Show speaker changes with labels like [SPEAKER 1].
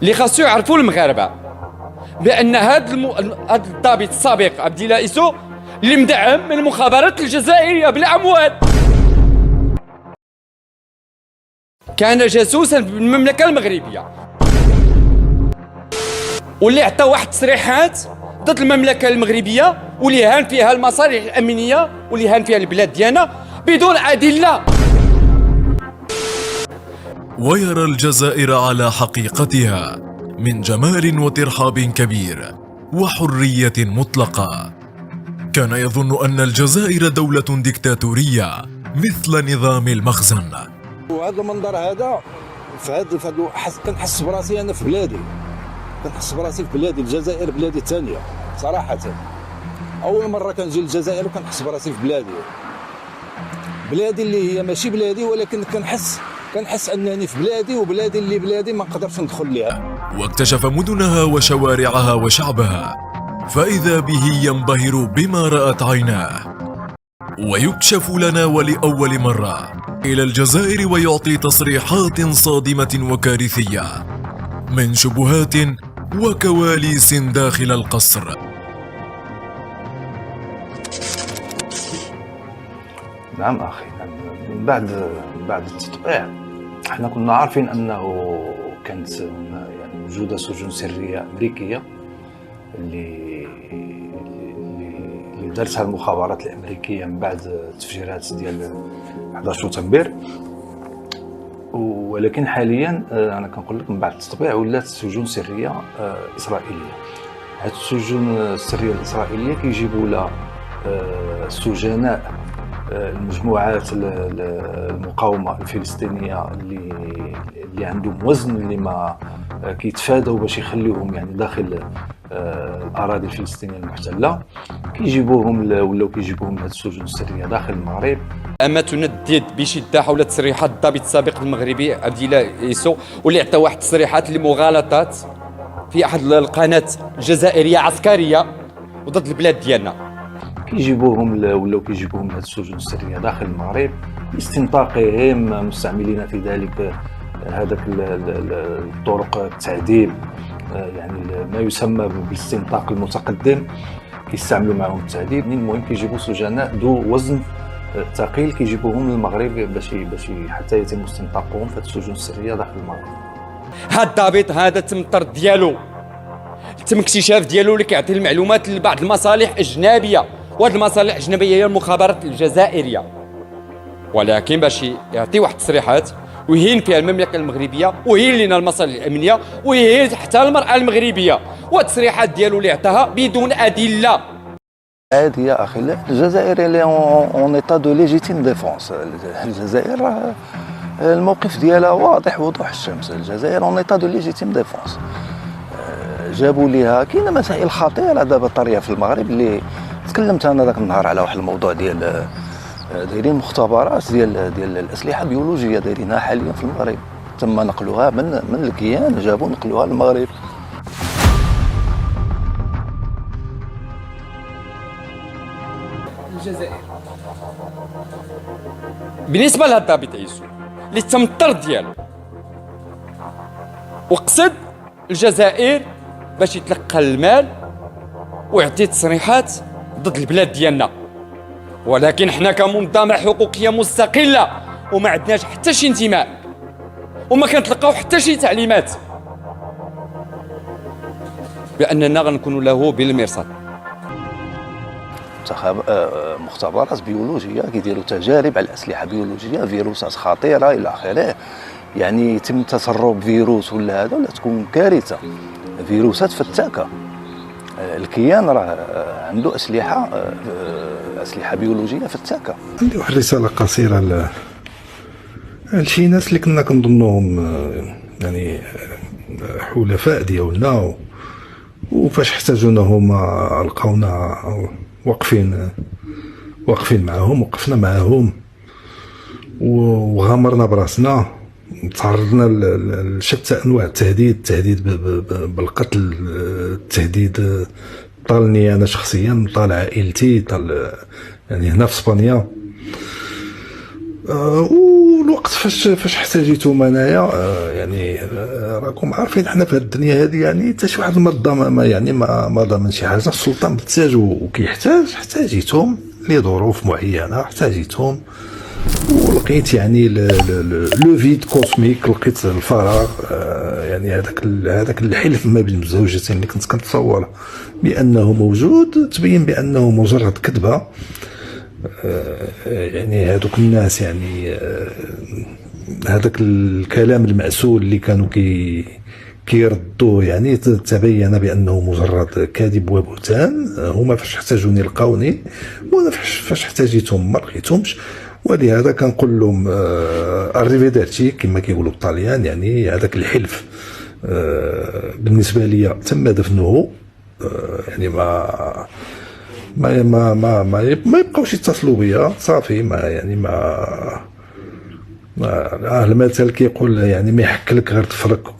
[SPEAKER 1] اللي خاصو يعرفوا المغاربه بان هذا الضابط السابق عبد الله إيسو اللي مدعم من المخابرات الجزائريه بالاموال، كان جاسوسا بالمملكه المغربيه، واللي عطى واحد التصريحات ضد المملكه المغربيه واللي هان فيها المصالح الامنيه واللي هان فيها البلاد ديالنا بدون ادله.
[SPEAKER 2] ويرى الجزائر على حقيقتها من جمال وترحاب كبير وحرية مطلقة. كان يظن أن الجزائر دولة ديكتاتورية مثل نظام المخزن.
[SPEAKER 3] وهذا المنظر هذا كنحس براسي أنا في بلادي، كنحس براسي في بلادي. الجزائر بلادي الثانية صراحة. أول مرة كنجي للجزائر وكنحس براسي في بلادي اللي هي ماشي بلادي، ولكن كنحس أنني في بلادي، وبلادي اللي بلادي ما نقدرش ندخل ليها.
[SPEAKER 2] واكتشف مدنها وشوارعها وشعبها، فإذا به ينبهر بما رأت عيناه. ويكشف لنا ولأول مرة إلى الجزائر ويعطي تصريحات صادمة وكارثية من شبهات وكواليس داخل القصر.
[SPEAKER 4] نعم أخي، من بعد التطبيع احنا كنا عارفين أنه كانت يعني موجودة سجون سرية أمريكية اللي دارتها المخابرات الأمريكية من بعد التفجيرات ديال 11 سبتمبر. ولكن حاليا أنا كنقول لك من بعد التطبيع ولات سجون سرية إسرائيلية. هاد السجون السرية الإسرائيلية كيجيبوا لها سجناء المجموعات المقاومة الفلسطينية اللي عندهم وزن، اللي ما كيتفادوا باش يخليوهم يعني داخل الأراضي الفلسطينية المحتلة. كيجيبوهم ولاو كيجيبوهم لهاد السجون السرية داخل المغرب.
[SPEAKER 1] اما تندد بشده حول تصريحات الضابط السابق المغربي عبد الله إيسو، واللي عطى واحد التصريحات لمغالطات في احد القناه الجزائريه عسكريه وضد البلاد ديالنا.
[SPEAKER 4] كيجيبوهم ولاو كيجيبوهم لهاد السجون السرية داخل المغرب لاستنطاقهم، مستعملين في ذلك هذاك الطرق التعذيب، يعني ما يسمى بالاستنطاق المتقدم، كيستعملوا معهم التعذيب. المهم كيجيبوا سجناء ذو وزن ثقيل كيجيبوهم للمغرب باش حتى يتم استنطاقهم في السجون السريه داخل المغرب.
[SPEAKER 1] هاد الضابط هذا تم الطرد ديالو، تم اكتشاف ديالو اللي كيعطي المعلومات لبعض المصالح اجنبيه، وهاد المصالح الاجنبيه هي المخابرات الجزائريه، ولكن باش يعطي واحد التصريحات ويهين فيها المملكه المغربيه ويهين لنا المصالح الامنيه ويهين حتى المراه المغربيه، والتصريحات ديالو اللي عطاها بدون ادله.
[SPEAKER 4] عادي يا اخي، الجزائر اللي اون ايتا دو ليجيتيم ديفونس. الجزائر الموقف ديالها واضح وضوح الشمس. الجزائر اون ايتا دو ليجيتيم ديفونس. جابوا ليها كاينه مسائل خطيره دابا طاريه في المغرب، اللي تكلمت انا ذاك النهار على واحد الموضوع ديال دايرين مختبرات ديال الاسلحه البيولوجيه دايرينها حاليا في المغرب، تم نقلوها من الكيان، جابوا نقلوها للمغرب.
[SPEAKER 1] الجزائر بالنسبه لهذا الضابط إيسو اللي تم الطرد ديالو، وقصد الجزائر باش يتلقى المال ويعطي تصريحات ضد البلاد ديالنا، ولكن حنا كمنظمه حقوقيه مستقله وما عندناش حتى شي انتماء وما كنتلقاو حتى شي تعليمات باننا غنكونوا له بالمرصاد.
[SPEAKER 4] مختبرات بيولوجيه كيديروا تجارب على الاسلحه بيولوجيه، فيروسات خطيره الى اخره، يعني يتم تسرب فيروس ولا هذا ولا تكون كارثه. فيروسات فتاكه. الكيان راه عنده اسلحه بيولوجيه فتاكه.
[SPEAKER 5] عندي واحد الرساله قصيره لشي ناس اللي كنا كنظنوهم يعني حلفاء ديالنا، وفاش احتاجونا هما لقاونا واقفين معاهم، وقفنا معاهم وغامرنا براسنا، تعرضنا لشتى انواع التهديد بالقتل، التهديد طالني انا شخصيا، طال عائلتي، طال يعني هنا في اسبانيا. والوقت فاش احتاجيتهم انايا يعني راكم عارفين حنا في هذه الدنيا هذه يعني حتى شي واحد ما ضامن شي حاجه. السلطان محتاج احتاجيتهم لظروف معينه، احتاجيتهم ولقيت يعني لو فيد كوسميك، لقيت الفراغ. يعني هذاك الحلف ما بين الزوجتين اللي كنت كنتصور بانه موجود تبين بانه مجرد كذبه. يعني هذوك الناس يعني هذاك الكلام المأسول اللي كانوا كيردوه يعني تبين بانه مجرد كذب وبهتان. هما فاش احتاجوني لقاوني، وانا فاش احتاجيتهم ما لقيتهمش. ولهذا كنقول لهم اريفيديرتي كما كيقولوا بالطاليان. يعني هذاك الحلف بالنسبه لي تم دفنه. يعني ما يبقاوش يتصلوا بيا صافي. المثل كيقول يعني ما يحك لك غير تفرك